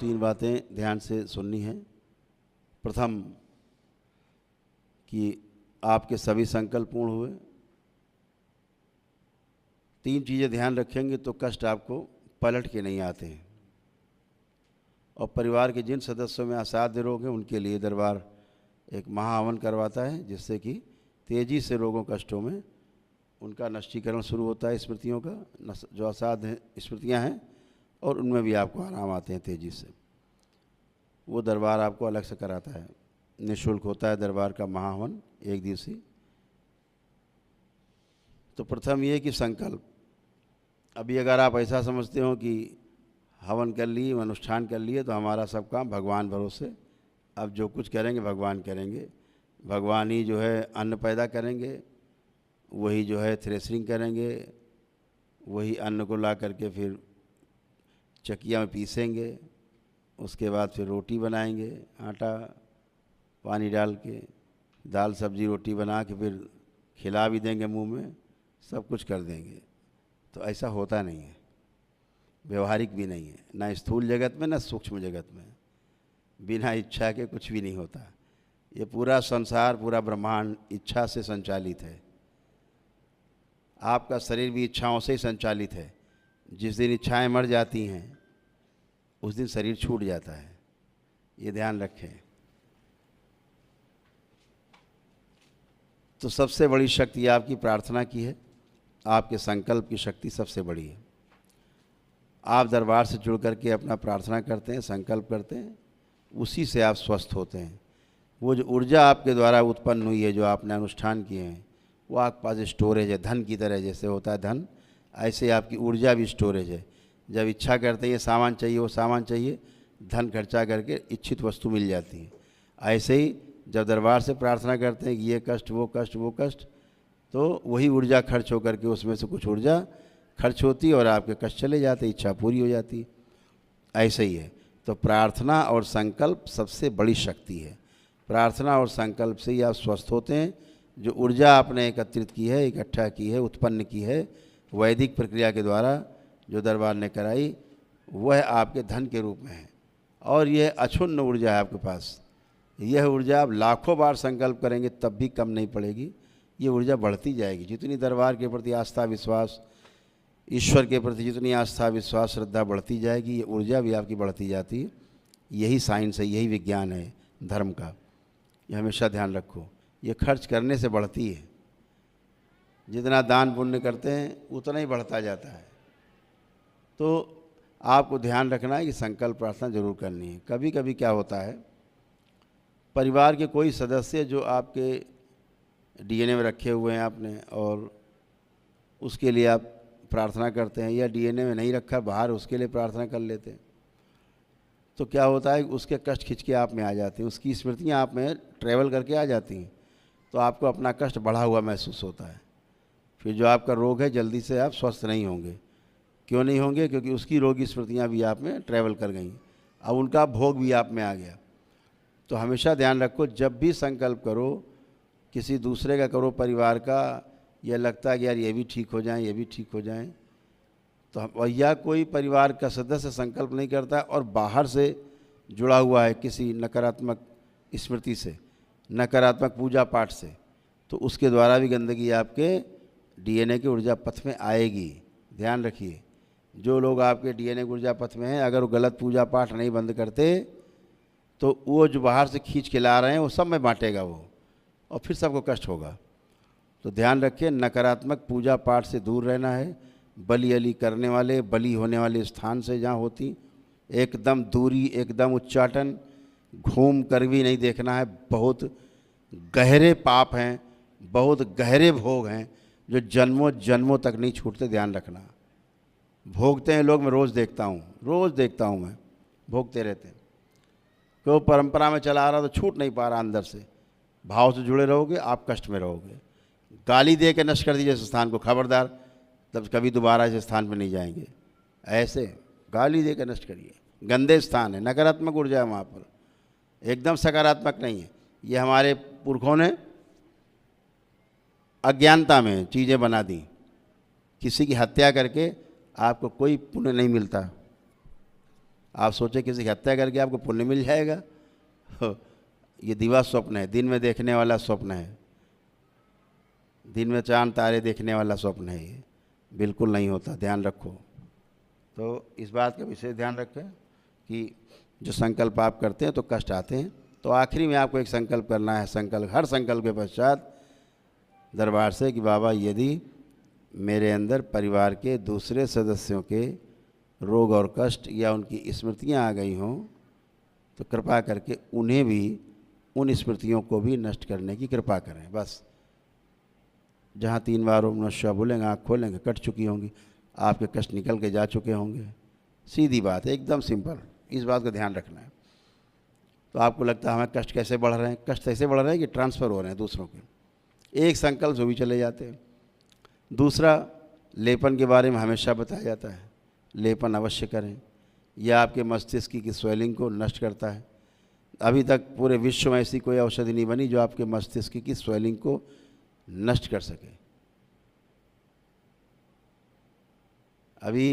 3 बातें ध्यान से सुननी हैं। प्रथम कि आपके सभी संकल्प पूर्ण हुए। 3 चीज़ें ध्यान रखेंगे तो कष्ट आपको पलट के नहीं आते हैं। और परिवार के जिन सदस्यों में असाध्य रोग हैं उनके लिए दरबार एक महाहवन करवाता है, जिससे कि तेज़ी से रोगों कष्टों में उनका नष्टीकरण शुरू होता है। स्मृतियों का जो असाध्य स्मृतियां हैं और उनमें भी आपको आराम आते हैं तेज़ी से। वो दरबार आपको अलग से कराता है, निःशुल्क होता है दरबार का महाहवन 1 दिवसीय। तो प्रथम ये कि संकल्प। अभी अगर आप ऐसा समझते हो कि हवन कर लिए, अनुष्ठान कर लिए तो हमारा सब काम भगवान भरोसे, अब जो कुछ करेंगे भगवान करेंगे, भगवान ही जो है अन्न पैदा करेंगे, वही जो है थ्रेशरिंग करेंगे, वही अन्न को ला करके फिर चकिया में पीसेंगे, उसके बाद फिर रोटी बनाएंगे, आटा पानी डाल के, दाल सब्जी रोटी बना के फिर खिला भी देंगे, मुंह में सब कुछ कर देंगे। तो ऐसा होता नहीं है, व्यवहारिक भी नहीं है, ना स्थूल जगत में ना सूक्ष्म जगत में। बिना इच्छा के कुछ भी नहीं होता। ये पूरा संसार, पूरा ब्रह्मांड इच्छा से संचालित है। आपका शरीर भी इच्छाओं से ही संचालित है। जिस दिन इच्छाएं मर जाती हैं उस दिन शरीर छूट जाता है, ये ध्यान रखें। तो सबसे बड़ी शक्ति आपकी प्रार्थना की है, आपके संकल्प की शक्ति सबसे बड़ी है। आप दरबार से जुड़ करके अपना प्रार्थना करते हैं, संकल्प करते हैं, उसी से आप स्वस्थ होते हैं। वो जो ऊर्जा आपके द्वारा उत्पन्न हुई है, जो आपने अनुष्ठान किए हैं, वो आपके पास स्टोरेज है। धन की तरह जैसे होता है धन, ऐसे आपकी ऊर्जा भी स्टोरेज है। जब इच्छा करते हैं ये सामान चाहिए, वो सामान चाहिए, धन खर्चा करके इच्छित वस्तु मिल जाती है। ऐसे ही जब दरबार से प्रार्थना करते हैं कि ये कष्ट वो कष्ट वो कष्ट, तो वही ऊर्जा खर्च होकर के उसमें से कुछ ऊर्जा खर्च होती है और आपके कष्ट चले जाते, इच्छा पूरी हो जाती है। ऐसे ही है। तो प्रार्थना और संकल्प सबसे बड़ी शक्ति है। प्रार्थना और संकल्प से ही आप स्वस्थ होते हैं। जो ऊर्जा आपने एकत्रित की है, इकट्ठा की है, उत्पन्न की है वैदिक प्रक्रिया के द्वारा, जो दरबार ने कराई, वह आपके धन के रूप में है। और यह अक्षुण्ण ऊर्जा है आपके पास। यह ऊर्जा आप लाखों बार संकल्प करेंगे तब भी कम नहीं पड़ेगी। ये ऊर्जा बढ़ती जाएगी। जितनी दरबार के प्रति आस्था विश्वास, ईश्वर के प्रति जितनी आस्था विश्वास श्रद्धा बढ़ती जाएगी, ये ऊर्जा भी आपकी बढ़ती जाती है। यही साइंस है, यही विज्ञान है धर्म का। ये हमेशा ध्यान रखो। ये खर्च करने से बढ़ती है। जितना दान पुण्य करते हैं उतना ही बढ़ता जाता है। तो आपको ध्यान रखना है कि संकल्प प्रार्थना जरूर करनी है। कभी कभी क्या होता है, परिवार के कोई सदस्य जो आपके डीएनए में रखे हुए हैं आपने, और उसके लिए आप प्रार्थना करते हैं, या डीएनए में नहीं रखा बाहर उसके लिए प्रार्थना कर लेते हैं, तो क्या होता है उसके कष्ट खिंच के आप में आ जाते हैं, उसकी स्मृतियाँ आप में ट्रैवल करके आ जाती हैं। तो आपको अपना कष्ट बढ़ा हुआ महसूस होता है। फिर जो आपका रोग है जल्दी से आप स्वस्थ नहीं होंगे। क्यों नहीं होंगे? क्योंकि उसकी रोगी स्मृतियाँ भी आप में ट्रैवल कर गई, अब उनका भोग भी आप में आ गया। तो हमेशा ध्यान रखो, जब भी संकल्प करो, किसी दूसरे का करो, परिवार का, यह लगता है कि यार ये भी ठीक हो जाएं, ये भी ठीक हो जाएं, तो या कोई परिवार का सदस्य संकल्प नहीं करता और बाहर से जुड़ा हुआ है किसी नकारात्मक स्मृति से, नकारात्मक पूजा पाठ से, तो उसके द्वारा भी गंदगी आपके डीएनए के ऊर्जा पथ में आएगी। ध्यान रखिए, जो लोग आपके डीएनए के ऊर्जा पथ में हैं, अगर वो गलत पूजा पाठ नहीं बंद करते तो वो जो बाहर से खींच के ला रहे हैं वो सब में बांटेगा वो, और फिर सबको कष्ट होगा। तो ध्यान रखिए, नकारात्मक पूजा पाठ से दूर रहना है। बलि अली करने वाले, बलि होने वाले स्थान से जहाँ होती, एकदम दूरी, एकदम उच्चाटन, घूम कर भी नहीं देखना है। बहुत गहरे पाप हैं, बहुत गहरे भोग हैं जो जन्मों जन्मों तक नहीं छूटते। ध्यान रखना, भोगते हैं लोग, मैं रोज़ देखता हूँ मैं, भोगते रहते हैं। क्यों? परंपरा में चला आ रहा तो छूट नहीं पा रहा अंदर से। भाव से जुड़े रहोगे आप कष्ट में रहोगे। गाली दे के नष्ट कर दीजिए इस स्थान को, खबरदार, तब कभी दोबारा इस स्थान पर नहीं जाएंगे। ऐसे गाली दे के नष्ट करिए। गंदे स्थान है, नकारात्मक ऊर्जा है वहाँ पर, एकदम सकारात्मक नहीं है। ये हमारे पुरखों ने अज्ञानता में चीज़ें बना दी। किसी की हत्या करके आपको कोई पुण्य नहीं मिलता। आप सोचे किसी की हत्या करके आपको पुण्य मिल जाएगा? ये दिवा स्वप्न है, दिन में देखने वाला स्वप्न है, दिन में चांद तारे देखने वाला स्वप्न है, ये बिल्कुल नहीं होता, ध्यान रखो। तो इस बात का विशेष ध्यान रखें कि जो संकल्प आप करते हैं तो कष्ट आते हैं। तो आखिरी में आपको एक संकल्प करना है, हर संकल्प के पश्चात दरबार से कि बाबा यदि मेरे अंदर परिवार के दूसरे सदस्यों के रोग और कष्ट या उनकी स्मृतियां आ गई हों तो कृपा करके उन्हें भी, उन स्मृतियों को भी नष्ट करने की कृपा करें। बस जहाँ 3 बार ओम नमः शिवाय बोलेंगे, आँख खोलेंगे, कट चुकी होंगी, आपके कष्ट निकल के जा चुके होंगे। सीधी बात है, एकदम सिंपल, इस बात का ध्यान रखना है। तो आपको लगता है हमें कष्ट कैसे बढ़ रहे हैं? कष्ट ऐसे बढ़ रहे हैं कि ट्रांसफ़र हो रहे हैं दूसरों के, एक संकल्प से भी चले जाते हैं। दूसरा, लेपन के बारे में हमेशा बताया जाता है, लेपन अवश्य करें, यह आपके मस्तिष्क की स्वेलिंग को नष्ट करता है। अभी तक पूरे विश्व में ऐसी कोई औषधि नहीं बनी जो आपके मस्तिष्क की स्वेलिंग को नष्ट कर सके। अभी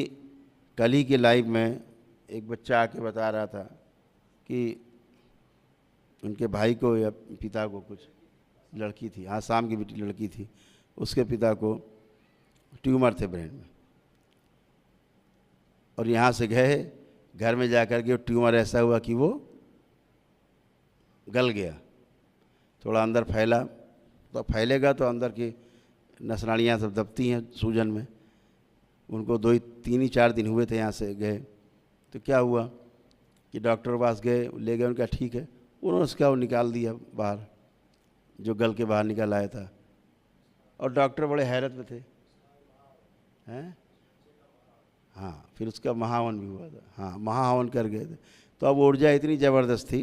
कल ही के लाइव में एक बच्चा आके बता रहा था कि उनके भाई को या पिता को, कुछ लड़की थी, हाँ शाम की बेटी लड़की थी, उसके पिता को ट्यूमर थे ब्रेन में, और यहाँ से गए, घर में जाकर के ट्यूमर ऐसा हुआ कि वो गल गया, थोड़ा अंदर फैला, तो फैलेगा तो अंदर की नसनाड़ियाँ सब दबती हैं सूजन में। उनको 3-4 दिन हुए थे यहाँ से गए, तो क्या हुआ कि डॉक्टर के पास गए, ले गए, उनका ठीक है, उन्होंने उसका वो निकाल दिया बाहर, जो गल के बाहर निकल आया था, और डॉक्टर बड़े हैरत में थे हैं। हाँ, फिर उसका महाहवन भी हुआ था, हाँ महाहवन कर गए थे। तो अब ऊर्जा इतनी ज़बरदस्त थी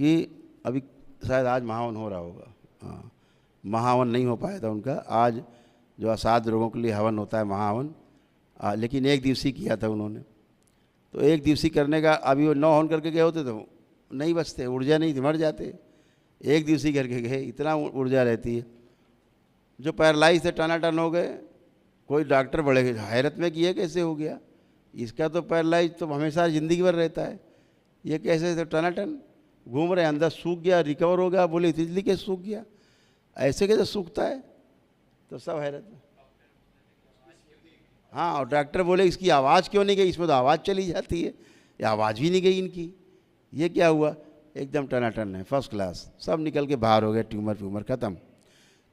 कि अभी शायद आज महाहवन हो रहा होगा, हाँ महाहवन नहीं हो पाया था उनका। आज जो असाध्य रोगों के लिए हवन होता है महाहवन, लेकिन 1 दिवसीय किया था उन्होंने। तो 1 दिवसीय करने का, अभी वो 9 हवन करके गए होते तो नहीं बचते, ऊर्जा नहीं थी, मर जाते। 1 दिवसीय करके गए, इतना ऊर्जा रहती है। जो पैरालाइज थे टनाटन हो गए, कोई डॉक्टर बड़े हैरत में कि ये कैसे हो गया, इसका तो पैरालाइज तो हमेशा ज़िंदगी भर रहता है, ये कैसे तो टनाटन घूम रहे, अंदर सूख गया, रिकवर हो गया। बोले इतनी कैसे सूख गया, ऐसे कैसे सूखता है? तो सब हैरत में। हाँ, और डॉक्टर बोले इसकी आवाज़ क्यों नहीं गई, इसमें तो आवाज़ चली जाती है, ये आवाज़ भी नहीं गई इनकी, ये क्या हुआ? एकदम टनाटन है, फर्स्ट क्लास, सब निकल के बाहर हो गए, ट्यूमर ख़त्म।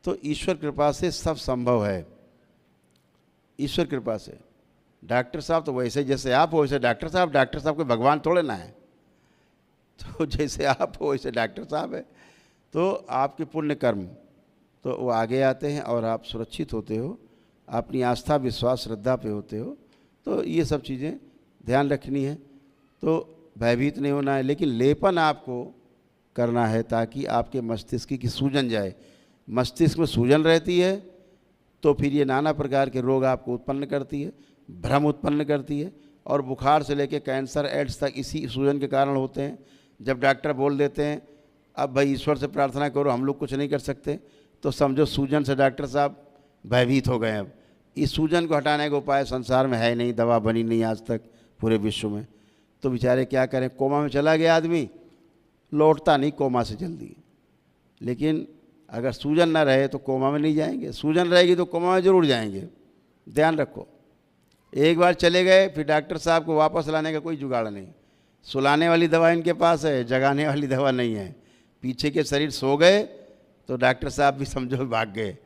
तो ईश्वर कृपा से सब संभव है, ईश्वर कृपा से। डॉक्टर साहब तो वैसे जैसे आप हो वैसे डॉक्टर साहब कोई भगवान थोड़े ना है। तो जैसे आप हो वैसे डॉक्टर साहब है। तो आपके पुण्य कर्म तो वो आगे आते हैं और आप सुरक्षित होते हो, अपनी आस्था विश्वास श्रद्धा पे होते हो। तो ये सब चीज़ें ध्यान रखनी है, तो भयभीत नहीं होना है। लेकिन लेपन आपको करना है ताकि आपके मस्तिष्क की सूजन जाए। मस्तिष्क में सूजन रहती है तो फिर ये नाना प्रकार के रोग आपको उत्पन्न करती है, भ्रम उत्पन्न करती है, और बुखार से लेके कैंसर एड्स तक इसी सूजन के कारण होते हैं। जब डॉक्टर बोल देते हैं अब भाई ईश्वर से प्रार्थना करो, हम लोग कुछ नहीं कर सकते, तो समझो सूजन से डॉक्टर साहब भयभीत हो गए। अब इस सूजन को हटाने का उपाय संसार में है नहीं, दवा बनी नहीं आज तक पूरे विश्व में। तो बेचारे क्या करें, कोमा में चला गया आदमी, लौटता नहीं कोमा से जल्दी। लेकिन अगर सूजन ना रहे तो कोमा में नहीं जाएंगे, सूजन रहेगी तो कोमा में ज़रूर जाएंगे। ध्यान रखो, एक बार चले गए फिर डॉक्टर साहब को वापस लाने का कोई जुगाड़ नहीं। सुलाने वाली दवा इनके पास है, जगाने वाली दवा नहीं है। पीछे के शरीर सो गए तो डॉक्टर साहब भी समझो भाग गए,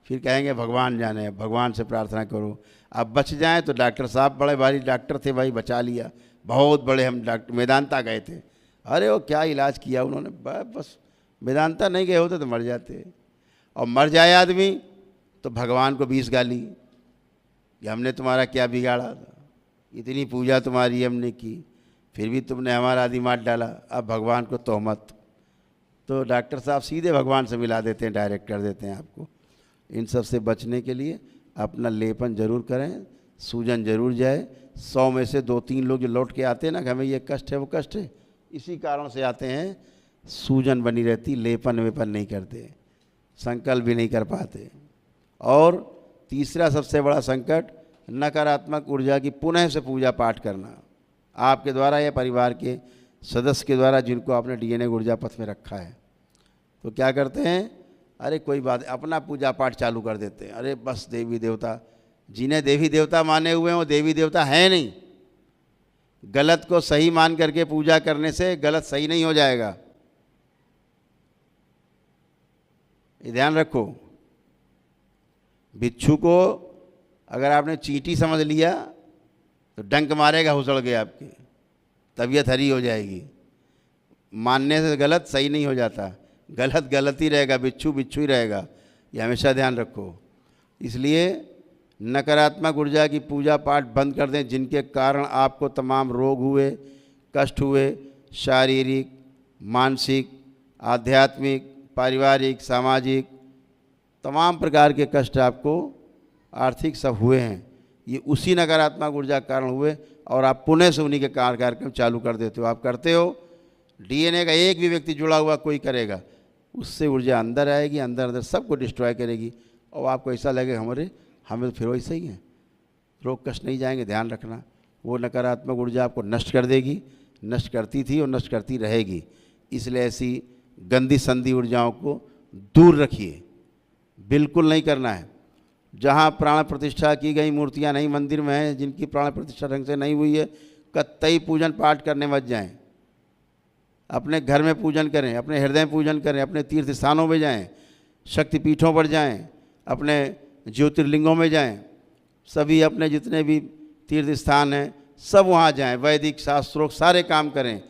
फिर कहेंगे भगवान जाने, भगवान से प्रार्थना करो। अब बच जाएं तो डॉक्टर साहब बड़े भारी डॉक्टर थे भाई, बचा लिया, बहुत बड़े। हम डॉक्टर मेदांता गए थे, अरे वो क्या इलाज किया उन्होंने, बस वेदांता नहीं गए होते तो मर जाते। और मर जाए आदमी तो भगवान को 20 गाली कि हमने तुम्हारा क्या बिगाड़ा था, इतनी पूजा तुम्हारी हमने की, फिर भी तुमने हमारा आदि मार डाला, अब भगवान को तोहमत। तो डॉक्टर साहब सीधे भगवान से मिला देते हैं, डायरेक्ट कर देते हैं आपको। इन सब से बचने के लिए अपना लेपन जरूर करें, सूजन जरूर जाए। 100 में से 2-3 लोग जो लौट के आते हैं ना कि हमें ये कष्ट है वो कष्ट है, इसी कारण से आते हैं। सूजन बनी रहती, लेपन वेपन नहीं करते, संकल्प भी नहीं कर पाते। और तीसरा सबसे बड़ा संकट, नकारात्मक ऊर्जा की पुनः से पूजा पाठ करना। आपके द्वारा या परिवार के सदस्य के द्वारा जिनको आपने डीएनए ऊर्जा पथ में रखा है। तो क्या करते हैं, अरे कोई बात, अपना पूजा पाठ चालू कर देते हैं। अरे बस देवी देवता, जिन्हें देवी देवता माने हुए हैं वो देवी देवता है नहीं। गलत को सही मान करके पूजा करने से गलत सही नहीं हो जाएगा, ये ध्यान रखो। बिच्छू को अगर आपने चींटी समझ लिया तो डंक मारेगा हुसड़ के, आपकी तबीयत हरी हो जाएगी। मानने से गलत सही नहीं हो जाता, गलत गलत ही रहेगा, बिच्छू बिच्छू ही रहेगा, ये हमेशा ध्यान रखो। इसलिए नकारात्मक ऊर्जा की पूजा पाठ बंद कर दें, जिनके कारण आपको तमाम रोग हुए, कष्ट हुए, शारीरिक, मानसिक, आध्यात्मिक, पारिवारिक, सामाजिक, तमाम प्रकार के कष्ट आपको आर्थिक सब हुए हैं, ये उसी नकारात्मक ऊर्जा के कारण हुए। और आप पुण्य से उन्हीं के कार्यक्रम चालू कर देते हो। आप करते हो, डीएनए का एक भी व्यक्ति जुड़ा हुआ कोई करेगा, उससे ऊर्जा अंदर आएगी, अंदर अंदर सबको डिस्ट्रॉय करेगी, और आपको ऐसा लगेगा हमें तो फिर वैसे ही हैं, रोग कष्ट नहीं जाएंगे। ध्यान रखना, वो नकारात्मक ऊर्जा आपको नष्ट कर देगी, नष्ट करती थी और नष्ट करती रहेगी। इसलिए ऐसी गंदी संधि ऊर्जाओं को दूर रखिए, बिल्कुल नहीं करना है। जहाँ प्राण प्रतिष्ठा की गई मूर्तियाँ नहीं मंदिर में हैं, जिनकी प्राण प्रतिष्ठा ढंग से नहीं हुई है, कतई पूजन पाठ करने मत जाएं। अपने घर में पूजन करें, अपने हृदय में पूजन करें, अपने तीर्थ स्थानों में जाएं, शक्तिपीठों पर जाएं, अपने ज्योतिर्लिंगों में जाएं, सभी अपने जितने भी तीर्थ स्थान हैं सब वहाँ जाएं, वैदिक शास्त्रोक्त सारे काम करें,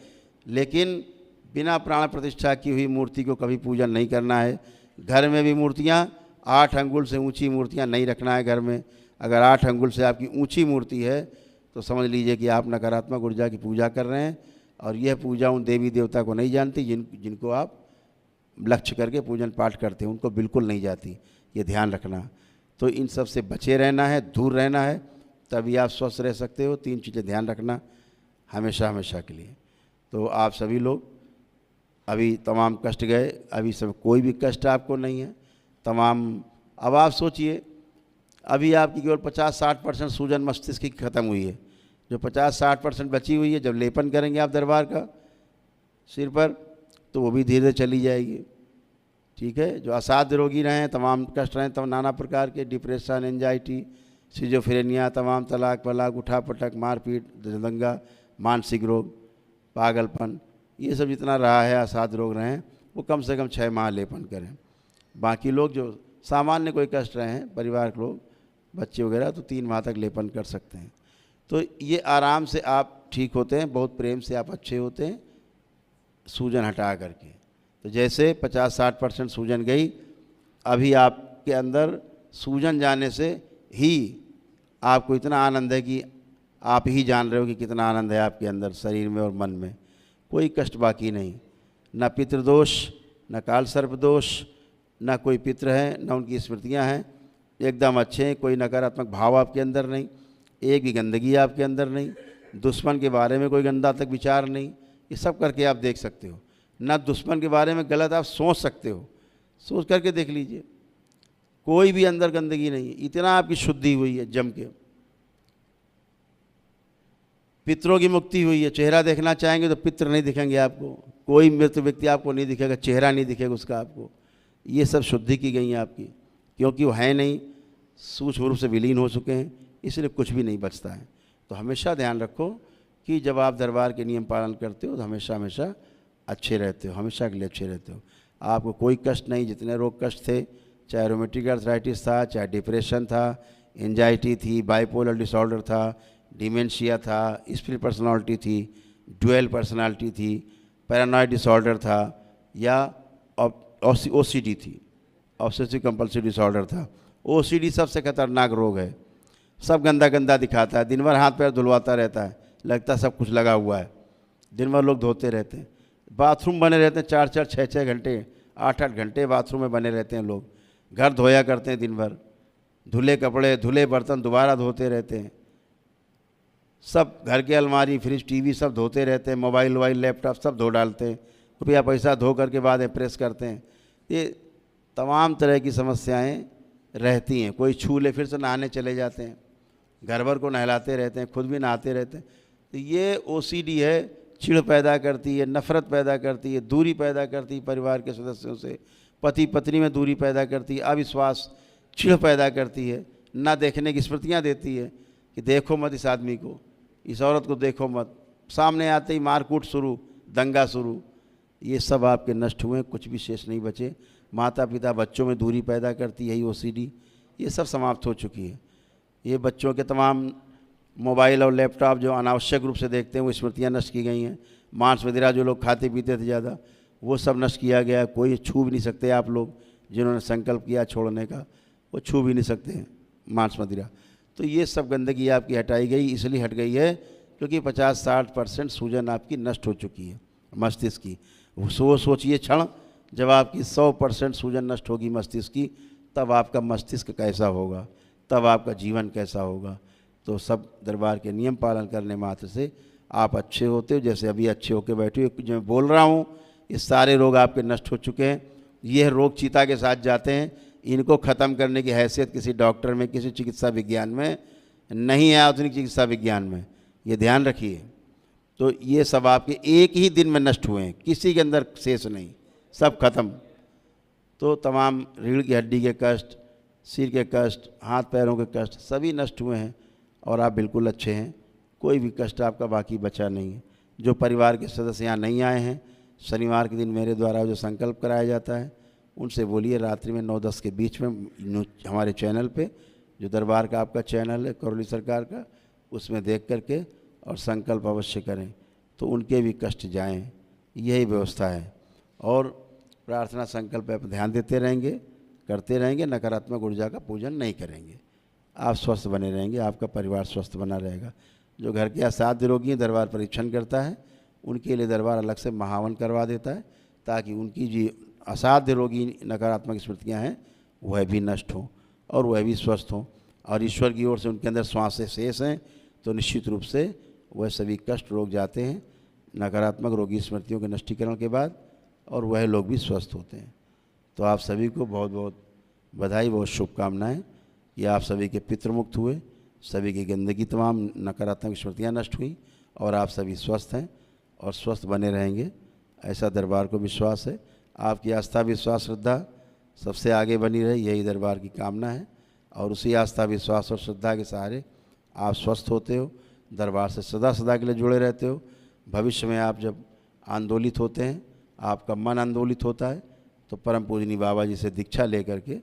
लेकिन बिना प्राण प्रतिष्ठा की हुई मूर्ति को कभी पूजन नहीं करना है। घर में भी मूर्तियाँ 8 अंगुल से ऊंची मूर्तियाँ नहीं रखना है घर में। अगर 8 अंगुल से आपकी ऊंची मूर्ति है तो समझ लीजिए कि आप नकारात्मक ऊर्जा की पूजा कर रहे हैं, और यह पूजा उन देवी देवता को नहीं जानती जिनको आप लक्ष्य करके पूजन पाठ करते हैं, उनको बिल्कुल नहीं जाती, ये ध्यान रखना। तो इन सब से बचे रहना है, दूर रहना है, तभी आप स्वस्थ रह सकते हो। 3 चीज़ें ध्यान रखना हमेशा हमेशा के लिए। तो आप सभी लोग अभी तमाम कष्ट गए, अभी सब कोई भी कष्ट आपको नहीं है तमाम। अब आप सोचिए, अभी आपकी केवल 50-60% सूजन मस्तिष्क की खत्म हुई है, जो 50-60% बची हुई है, जब लेपन करेंगे आप दरबार का सिर पर तो वो भी धीरे धीरे चली जाएगी। ठीक है, जो असाध्य रोगी रहे हैं, तमाम कष्ट रहे हैं, तमाम नाना प्रकार के डिप्रेशन, एंजाइटी, सिजोफ्रेनिया, तमाम तलाक वलाक, उठापटक, मारपीट, दंगा, मानसिक रोग, पागलपन, ये सब जितना रहा है, असाध्य रोग रहे हैं, वो कम से कम 6 माह लेपन करें। बाकी लोग जो सामान्य कोई कष्ट रहे हैं, परिवार के लोग, बच्चे वगैरह, तो 3 माह तक लेपन कर सकते हैं। तो ये आराम से आप ठीक होते हैं, बहुत प्रेम से आप अच्छे होते हैं सूजन हटा करके। तो जैसे 50-60% सूजन गई, अभी आपके अंदर सूजन जाने से ही आपको इतना आनंद है कि आप ही जान रहे हो कि कितना आनंद है आपके अंदर, शरीर में और मन में। कोई कष्ट बाकी नहीं, न पितृदोष, न काल सर्प दोष, न कोई पितृ है, न उनकी स्मृतियां हैं, एकदम अच्छे हैं। कोई नकारात्मक भाव आपके अंदर नहीं, एक भी गंदगी आपके अंदर नहीं, दुश्मन के बारे में कोई गंदा तक विचार नहीं। ये सब करके आप देख सकते हो। ना दुश्मन के बारे में गलत आप सोच सकते हो, सोच करके देख लीजिए, कोई भी अंदर गंदगी नहीं है, इतना आपकी शुद्धि हुई है जम के। पितरों की मुक्ति हुई है, चेहरा देखना चाहेंगे तो पितर नहीं दिखेंगे आपको, कोई मृत व्यक्ति आपको नहीं दिखेगा, चेहरा नहीं दिखेगा उसका आपको। ये सब शुद्धि की गई है आपकी, क्योंकि वो है नहीं, सूक्ष्म रूप से विलीन हो चुके हैं, इसलिए कुछ भी नहीं बचता है। तो हमेशा ध्यान रखो कि जब आप दरबार के नियम पालन करते हो तो हमेशा हमेशा अच्छे रहते हो, हमेशा के लिए अच्छे रहते हो। आपको कोई कष्ट नहीं, जितने रोग कष्ट थे, चाहे रोमेटिक आर्थराइटिस था, चाहे डिप्रेशन था, एंजाइटी थी, बाइपोलर डिसऑर्डर था, डिमेंशिया था, स्प्लिट पर्सनालिटी थी, ड्यूअल पर्सनालिटी थी, पैरानॉइड डिसऑर्डर था, या ओसीडी थी, ऑब्सेसिव कंपल्सिव डिसऑर्डर था। ओसीडी सबसे खतरनाक रोग है, सब गंदा गंदा दिखाता है, दिन भर हाथ पैर धुलवाता रहता है, लगता है सब कुछ लगा हुआ है, दिन भर लोग धोते रहते हैं, बाथरूम बने रहते हैं 4-4, 6-6 घंटे, 8-8 घंटे बाथरूम में बने रहते हैं लोग, घर धोया करते हैं दिन भर, धुले कपड़े, धुले बर्तन दोबारा धोते रहते हैं, सब घर के अलमारी, फ्रिज, टीवी सब धोते रहते हैं, मोबाइल वोबाइल लैपटॉप सब धो डालते हैं, रुपया पैसा धो करके बाद प्रेस करते हैं। ये तमाम तरह की समस्याएं रहती हैं। कोई छू ले फिर से नहाने चले जाते हैं, घर भर को नहलाते रहते हैं, खुद भी नहाते रहते हैं। तो ये ओसीडी है, चिढ़ पैदा करती है, नफ़रत पैदा करती है, दूरी पैदा करती है परिवार के सदस्यों से, पति पत्नी में दूरी पैदा करती है, अविश्वास, चिढ़ पैदा करती है, ना देखने की स्मृतियाँ देती है कि देखो मत इस आदमी को, इस औरत को देखो मत, सामने आते ही मारकूट शुरू, दंगा शुरू। ये सब आपके नष्ट हुए, कुछ भी शेष नहीं बचे। माता पिता बच्चों में दूरी पैदा करती है, यही ओसीडी, ये सब समाप्त हो चुकी है। ये बच्चों के तमाम मोबाइल और लैपटॉप जो अनावश्यक रूप से देखते हैं वो स्मृतियाँ नष्ट की गई हैं। मांस मदिरा जो लोग खाते पीते थे ज़्यादा, वो सब नष्ट किया गया। कोई छू भी नहीं सकते आप लोग जिन्होंने संकल्प किया छोड़ने का, वो छू भी नहीं सकते हैं मांस मदिरा। तो ये सब गंदगी आपकी हटाई गई, इसलिए हट गई है क्योंकि 50-60% सूजन आपकी नष्ट हो चुकी है मस्तिष्क की। वो सोचिए क्षण जब आपकी 100% सूजन नष्ट होगी मस्तिष्क की, तब आपका मस्तिष्क कैसा होगा, तब आपका जीवन कैसा होगा। तो सब दरबार के नियम पालन करने मात्र से आप अच्छे होते हो, जैसे अभी अच्छे होकर बैठे हो। जो मैं बोल रहा हूँ ये सारे रोग आपके नष्ट हो चुके हैं। यह रोग चीता के साथ जाते हैं, इनको ख़त्म करने की हैसियत किसी डॉक्टर में, किसी चिकित्सा विज्ञान में नहीं है, आधुनिक चिकित्सा विज्ञान में, ये ध्यान रखिए। तो ये सब आपके एक ही दिन में नष्ट हुए हैं, किसी के अंदर शेष नहीं, सब खत्म। तो तमाम रीढ़ की हड्डी के कष्ट, सिर के कष्ट, हाथ पैरों के कष्ट सभी नष्ट हुए हैं और आप बिल्कुल अच्छे हैं। कोई भी कष्ट आपका बाकी बचा नहीं है। जो परिवार के सदस्य यहाँ नहीं आए हैं, शनिवार के दिन मेरे द्वारा जो संकल्प कराया जाता है उनसे बोलिए रात्रि में 9-10 के बीच में हमारे चैनल पे, जो दरबार का आपका चैनल है करौली सरकार का, उसमें देख करके और संकल्प अवश्य करें तो उनके भी कष्ट जाएं। यही व्यवस्था है। और प्रार्थना संकल्प पर ध्यान देते रहेंगे, करते रहेंगे, नकारात्मक ऊर्जा का पूजन नहीं करेंगे, आप स्वस्थ बने रहेंगे, आपका परिवार स्वस्थ बना रहेगा। जो घर के असाध्य रोगी दरबार परीक्षण करता है उनके लिए दरबार अलग से महावन करवा देता है ताकि उनकी जो असाध्य रोगी नकारात्मक स्मृतियाँ हैं वह भी नष्ट हों और वह भी स्वस्थ हों। और ईश्वर की ओर से उनके अंदर श्वास शेष हैं तो निश्चित रूप से वह सभी कष्ट रोग जाते हैं नकारात्मक रोगी स्मृतियों के नष्टीकरण के बाद, और वह लोग भी स्वस्थ होते हैं। तो आप सभी को बहुत बहुत बधाई, बहुत शुभकामनाएँ कि आप सभी के पितृ मुक्त हुए, सभी की गंदगी तमाम नकारात्मक स्मृतियाँ नष्ट हुई और आप सभी स्वस्थ हैं और स्वस्थ बने रहेंगे, ऐसा दरबार को विश्वास है। आपकी आस्था विश्वास श्रद्धा सबसे आगे बनी रहे, यही दरबार की कामना है। और उसी आस्था विश्वास और श्रद्धा के सहारे आप स्वस्थ होते हो, दरबार से सदा सदा के लिए जुड़े रहते हो। भविष्य में आप जब आंदोलित होते हैं, आपका मन आंदोलित होता है, तो परम पूजनीय बाबा जी से दीक्षा ले करके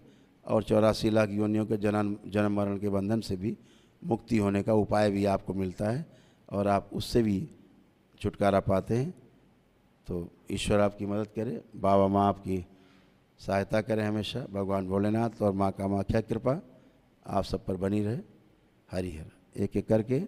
और 84 लाख योनियों के जन्म मरण के बंधन से भी मुक्ति होने का उपाय भी आपको मिलता है और आप उससे भी छुटकारा पाते हैं। तो ईश्वर आपकी मदद करे, बाबा माँ आपकी सहायता करें हमेशा, भगवान भोलेनाथ और माँ कामाख्या कृपा आप सब पर बनी रहे। हरि हर। एक एक करके